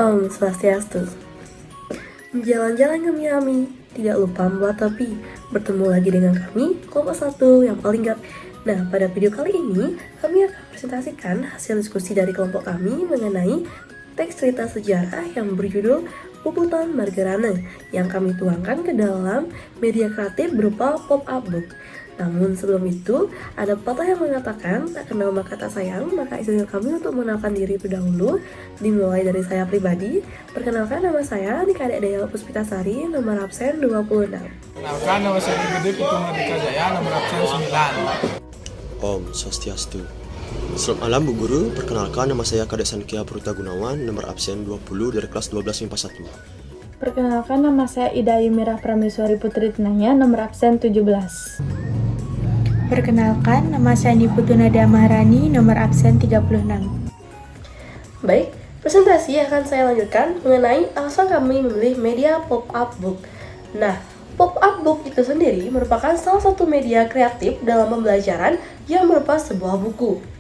Om Swastiastu. Jalan-jalan kami, tidak lupa membawa topi. Bertemu lagi dengan kami, kelompok 1 yang paling gap. Nah, pada video kali ini, kami akan presentasikan hasil diskusi dari kelompok kami mengenai teks cerita sejarah yang berjudul Puputan Margarane yang kami tuangkan ke dalam media kreatif berupa pop-up book. Namun sebelum itu, ada pepatah yang mengatakan, tak kenal maka tak sayang, maka izinkan kami untuk mengenalkan diri terdahulu. Dimulai dari saya pribadi. Perkenalkan, nama saya Nika Adek Dea Puspitasari, nomor absen 26. Perkenalkan, nama saya Gede Putu Mardika Jaya, nomor absen 9. Om Swastiastu. Selamat malam Bu Guru, perkenalkan nama saya Kadek Sankia Pruta Gunawan, nomor absen 20 dari kelas 12 MIPA 1. Perkenalkan, nama saya Ida Yumirah Prameswari Putri Tenanya, nomor absen 17. Perkenalkan, nama saya Andi Putu Nadia Maharani, nomor absen 36. Baik, presentasi akan saya lanjutkan mengenai alasan kami memilih media pop-up book. Nah, pop-up book itu sendiri merupakan salah satu media kreatif dalam pembelajaran yang berupa sebuah buku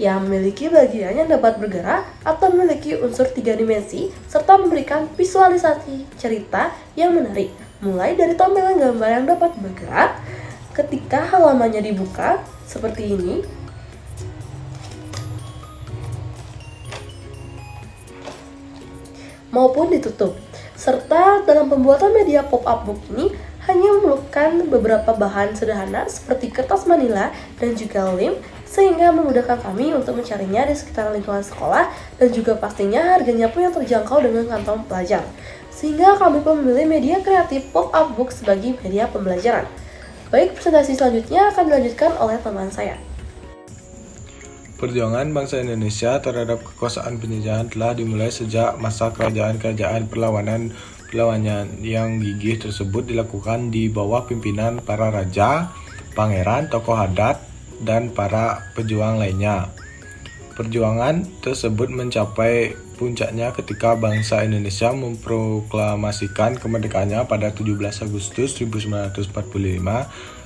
yang memiliki bagian yang dapat bergerak atau memiliki unsur 3 dimensi serta memberikan visualisasi cerita yang menarik, mulai dari tampilan gambar yang dapat bergerak ketika halamannya dibuka seperti ini, maupun ditutup. Serta dalam pembuatan media pop-up book ini hanya memerlukan beberapa bahan sederhana seperti kertas manila dan juga lem, sehingga memudahkan kami untuk mencarinya di sekitar lingkungan sekolah, dan juga pastinya harganya pun yang terjangkau dengan kantong pelajar. Sehingga kami pun memilih media kreatif pop-up book sebagai media pembelajaran. Baik, presentasi selanjutnya akan dilanjutkan oleh teman saya. Perjuangan bangsa Indonesia terhadap kekuasaan penjajahan telah dimulai sejak masa kerajaan-kerajaan perlawanan yang gigih tersebut dilakukan di bawah pimpinan para raja, pangeran, tokoh adat, dan para pejuang lainnya. Perjuangan tersebut mencapai puncaknya ketika bangsa Indonesia memproklamasikan kemerdekaannya pada 17 Agustus 1945.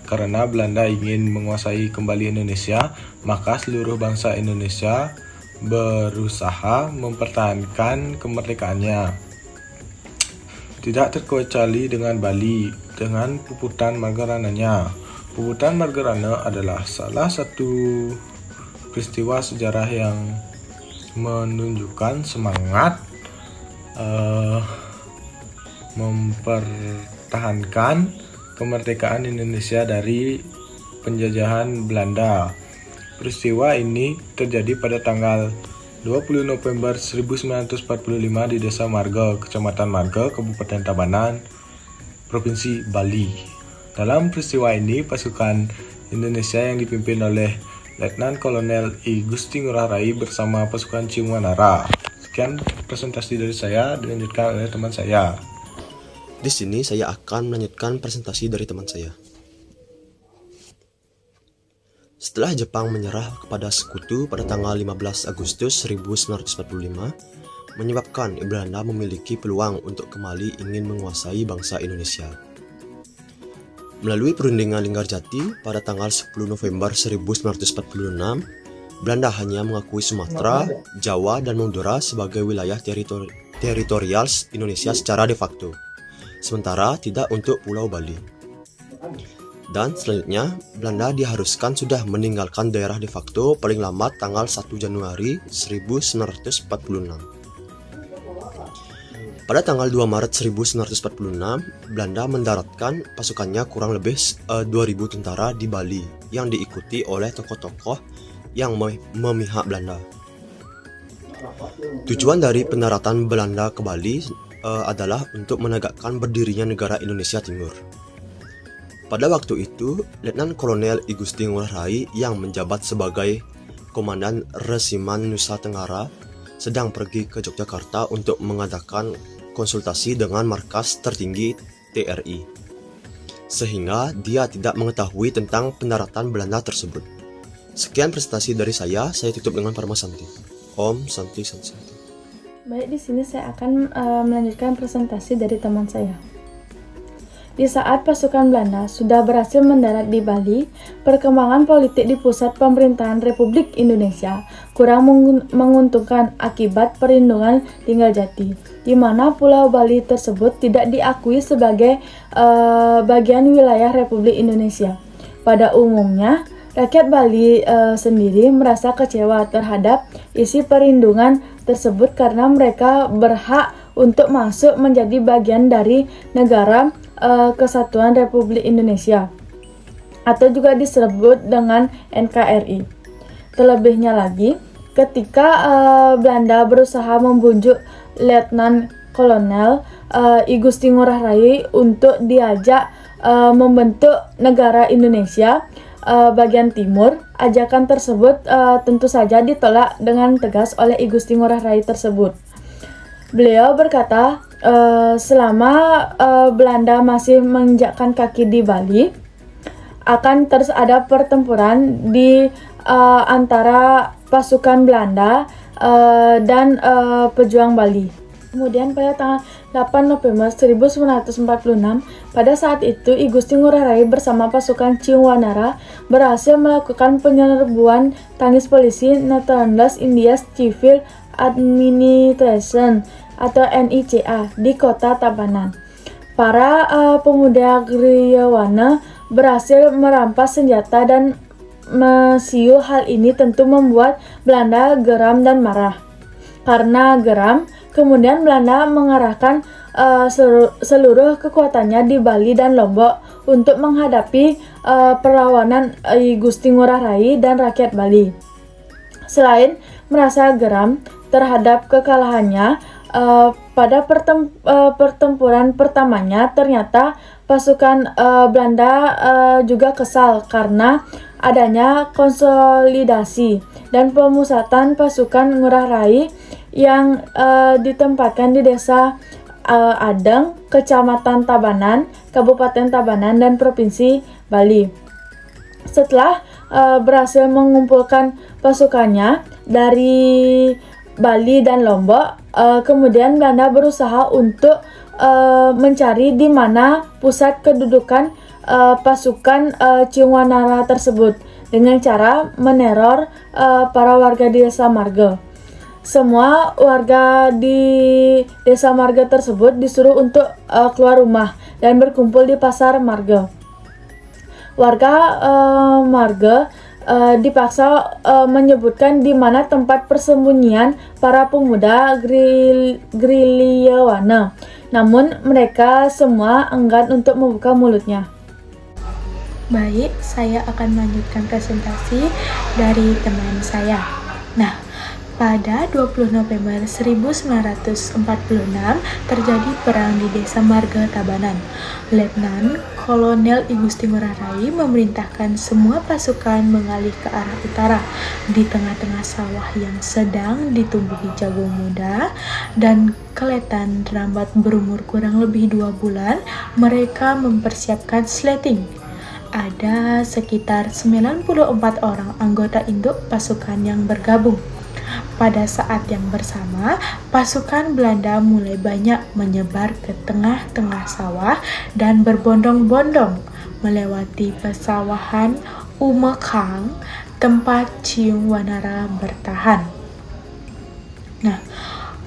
Karena Belanda ingin menguasai kembali Indonesia, maka seluruh bangsa Indonesia berusaha mempertahankan kemerdekaannya. Tidak terkecuali dengan Bali, dengan Puputan Margarane-nya. Puputan Margarane adalah salah satu peristiwa sejarah yang menunjukkan semangat mempertahankan kemerdekaan Indonesia dari penjajahan Belanda. Peristiwa ini terjadi pada tanggal 20 November 1945 di Desa Marga, Kecamatan Marga, Kabupaten Tabanan, Provinsi Bali. Dalam peristiwa ini, pasukan Indonesia yang dipimpin oleh Letnan Kolonel I Gusti Ngurah Rai bersama pasukan Ciumanara. Sekian presentasi dari saya, dilanjutkan oleh teman saya. Di sini saya akan melanjutkan presentasi dari teman saya. Setelah Jepang menyerah kepada sekutu pada tanggal 15 Agustus 1945, menyebabkan Belanda memiliki peluang untuk kembali ingin menguasai bangsa Indonesia. Melalui perundingan Linggarjati pada tanggal 10 November 1946, Belanda hanya mengakui Sumatera, Jawa, dan Madura sebagai wilayah teritorial Indonesia secara de facto, sementara tidak untuk Pulau Bali. Dan selanjutnya, Belanda diharuskan sudah meninggalkan daerah de facto paling lambat tanggal 1 Januari 1946. Pada tanggal 2 Maret 1946, Belanda mendaratkan pasukannya kurang lebih 2.000 tentara di Bali yang diikuti oleh tokoh-tokoh yang memihak Belanda. Tujuan dari pendaratan Belanda ke Bali adalah untuk menegakkan berdirinya negara Indonesia Timur. Pada waktu itu, Letnan Kolonel I Gusti Ngurah Rai yang menjabat sebagai Komandan Resimen Nusa Tenggara sedang pergi ke Yogyakarta untuk mengadakan konsultasi dengan markas tertinggi TRI, sehingga dia tidak mengetahui tentang pendaratan Belanda tersebut. Sekian presentasi dari saya tutup dengan Parma Santi. Om Santi Santi. Baik, di sini saya akan melanjutkan presentasi dari teman saya. Di saat pasukan Belanda sudah berhasil mendarat di Bali, perkembangan politik di pusat pemerintahan Republik Indonesia kurang menguntungkan akibat perlindungan tinggal jati, di mana Pulau Bali tersebut tidak diakui sebagai bagian wilayah Republik Indonesia. Pada umumnya, rakyat Bali sendiri merasa kecewa terhadap isi perlindungan tersebut karena mereka berhak untuk masuk menjadi bagian dari negara Kesatuan Republik Indonesia atau juga disebut dengan NKRI. Terlebihnya lagi, ketika Belanda berusaha membujuk Letnan Kolonel I Gusti Ngurah Rai untuk diajak membentuk negara Indonesia bagian timur, ajakan tersebut tentu saja ditolak dengan tegas oleh I Gusti Ngurah Rai tersebut. Beliau berkata, selama Belanda masih menginjakkan kaki di Bali, akan terus ada pertempuran di antara pasukan Belanda dan pejuang Bali. Kemudian pada tanggal 8 November 1946, pada saat itu I Gusti Ngurah Rai bersama pasukan Ciung Wanara berhasil melakukan penyerbuan tangis polisi Netherlands India Civil Administration atau NICA di kota Tabanan. Para pemuda gerilyawan berhasil merampas senjata dan mesiu. Hal ini tentu membuat Belanda geram dan marah. Karena geram, kemudian Belanda mengarahkan seluruh kekuatannya di Bali dan Lombok untuk menghadapi perlawanan I Gusti Ngurah Rai dan rakyat Bali. Selain merasa geram terhadap kekalahannya, pada pertempuran pertamanya ternyata pasukan Belanda juga kesal karena adanya konsolidasi dan pemusatan pasukan Ngurah Rai yang ditempatkan di desa Adeng, Kecamatan Tabanan, Kabupaten Tabanan, dan Provinsi Bali. Setelah berhasil mengumpulkan pasukannya dari Bali dan Lombok, kemudian Belanda berusaha untuk mencari di mana pusat kedudukan pasukan Ciung Wanara tersebut dengan cara meneror para warga di Desa Marga. Semua warga di Desa Marga tersebut disuruh untuk keluar rumah dan berkumpul di Pasar Marga. Warga Marga dipaksa menyebutkan di mana tempat persembunyian para pemuda gerilyawan. Namun mereka semua enggan untuk membuka mulutnya. Baik, saya akan melanjutkan presentasi dari teman saya. Nah, pada 20 November 1946 terjadi perang di Desa Marga Tabanan. Letnan Kolonel I Gusti Ngurah Rai memerintahkan semua pasukan mengalih ke arah utara. Di tengah-tengah sawah yang sedang ditumbuhi jagung muda dan keletan rambat berumur kurang lebih 2 bulan, mereka mempersiapkan sleting. Ada sekitar 94 orang anggota induk pasukan yang bergabung. Pada saat yang bersama, pasukan Belanda mulai banyak menyebar ke tengah-tengah sawah dan berbondong-bondong melewati pesawahan Umekang, tempat Ciung Wanara bertahan. Nah,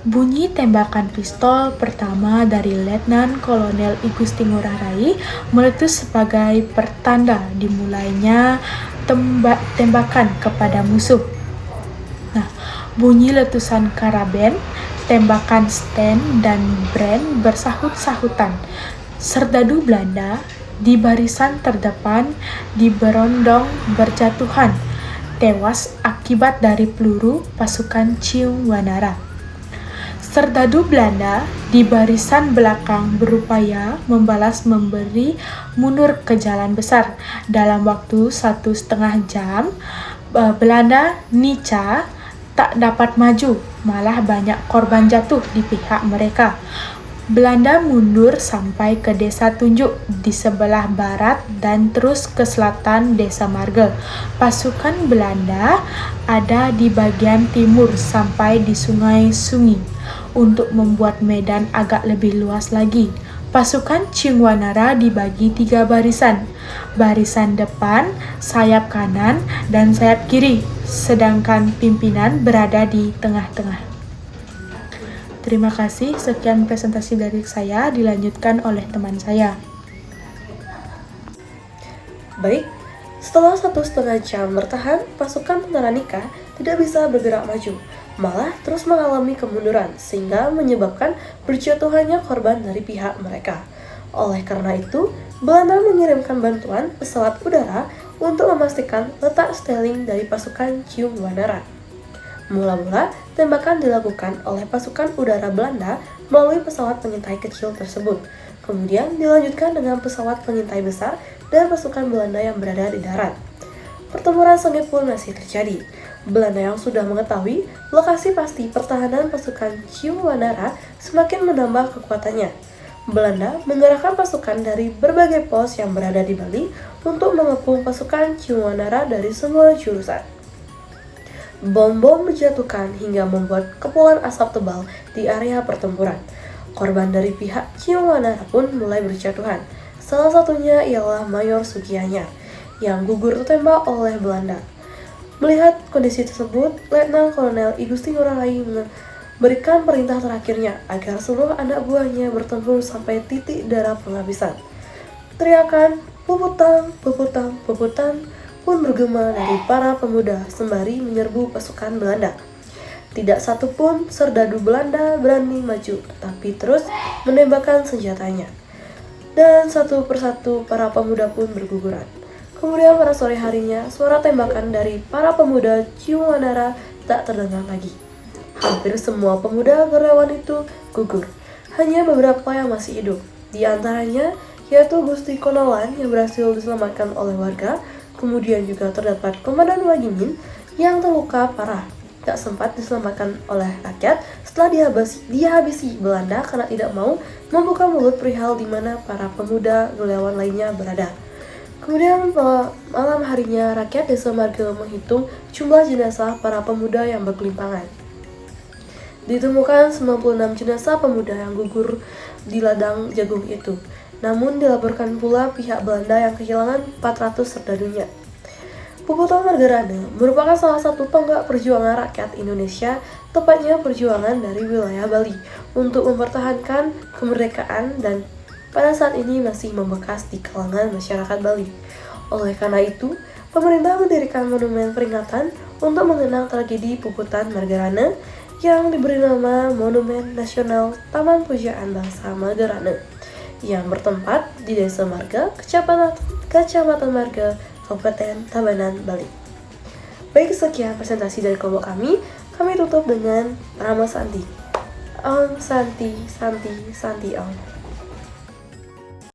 bunyi tembakan pistol pertama dari Letnan Kolonel I Gusti Ngurah Rai meletus sebagai pertanda dimulainya tembakan kepada musuh. Bunyi letusan karaben, tembakan Sten dan Brand bersahut-sahutan. Serdadu Belanda di barisan terdepan diberondong berjatuhan, tewas akibat dari peluru pasukan Ciung Wanara. Serdadu Belanda di barisan belakang berupaya membalas memberi mundur ke jalan besar. Dalam waktu 1,5 jam, Belanda Nica tak dapat maju, malah banyak korban jatuh di pihak mereka. Belanda mundur sampai ke Desa Tunjuk di sebelah barat dan terus ke selatan Desa Marga. Pasukan Belanda ada di bagian timur sampai di Sungai Sungi. Untuk membuat medan agak lebih luas lagi, pasukan Ciungwanara dibagi 3 barisan. Barisan depan, sayap kanan, dan sayap kiri, sedangkan pimpinan berada di tengah-tengah. Terima kasih, sekian presentasi dari saya, dilanjutkan oleh teman saya. Baik, setelah 1,5 jam bertahan, pasukan tentara Nika tidak bisa bergerak maju, malah terus mengalami kemunduran sehingga menyebabkan berjatuhannya korban dari pihak mereka. Oleh karena itu, Belanda mengirimkan bantuan pesawat udara untuk memastikan letak styling dari pasukan Ciungwanara. Mula-mula, tembakan dilakukan oleh pasukan udara Belanda melalui pesawat pengintai kecil tersebut. Kemudian dilanjutkan dengan pesawat pengintai besar dan pasukan Belanda yang berada di darat. Pertempuran sengit pun masih terjadi. Belanda yang sudah mengetahui lokasi pasti pertahanan pasukan Ciungwanara semakin menambah kekuatannya. Belanda mengerahkan pasukan dari berbagai pos yang berada di Bali untuk mengepung pasukan Ciungwanara dari semua jurusan. Bom-bom dijatuhkan hingga membuat kepulan asap tebal di area pertempuran. Korban dari pihak Ciungwanara pun mulai berjatuhan. Salah satunya ialah Mayor Sugianyar yang gugur tertembak oleh Belanda. Melihat kondisi tersebut, Letnan Kolonel I Gusti Ngurah Rai memberikan perintah terakhirnya agar seluruh anak buahnya bertempur sampai titik darah penghabisan. Teriakan "Puputang, Puputang, Puputang" pun bergema dari para pemuda sembari menyerbu pasukan Belanda. Tidak satu pun serdadu Belanda berani maju, tetapi terus menembakkan senjatanya. Dan satu persatu para pemuda pun berguguran. Kemudian pada sore harinya, suara tembakan dari para pemuda Ciungwanara tak terdengar lagi. Hampir semua pemuda gerilyawan itu gugur. Hanya beberapa yang masih hidup. Di antaranya yaitu Gusti Konolan yang berhasil diselamatkan oleh warga. Kemudian juga terdapat Komandan Wagimin yang terluka parah. Tak sempat diselamatkan oleh rakyat setelah dihabisi Belanda karena tidak mau membuka mulut perihal di mana para pemuda gerilyawan lainnya berada. Kemudian malam harinya rakyat desa Marga menghitung jumlah jenazah para pemuda yang bergelimpangan. Ditemukan 96 jenazah pemuda yang gugur di ladang jagung itu. Namun dilaporkan pula pihak Belanda yang kehilangan 400 serdadunya. Puputang Margarana merupakan salah satu tonggak perjuangan rakyat Indonesia, tepatnya perjuangan dari wilayah Bali untuk mempertahankan kemerdekaan dan pada saat ini masih membekas di kalangan masyarakat Bali. Oleh karena itu, pemerintah mendirikan monumen peringatan untuk mengenang tragedi Puputan Margarana yang diberi nama Monumen Nasional Taman Pujaan Bangsa Margarana yang bertempat di Desa Marga, Kecamatan Marga, Kabupaten Tabanan, Bali. Baik, sekian presentasi dari kelompok kami. Kami tutup dengan Rama Santi. Om Santi, Santi, Santi Om.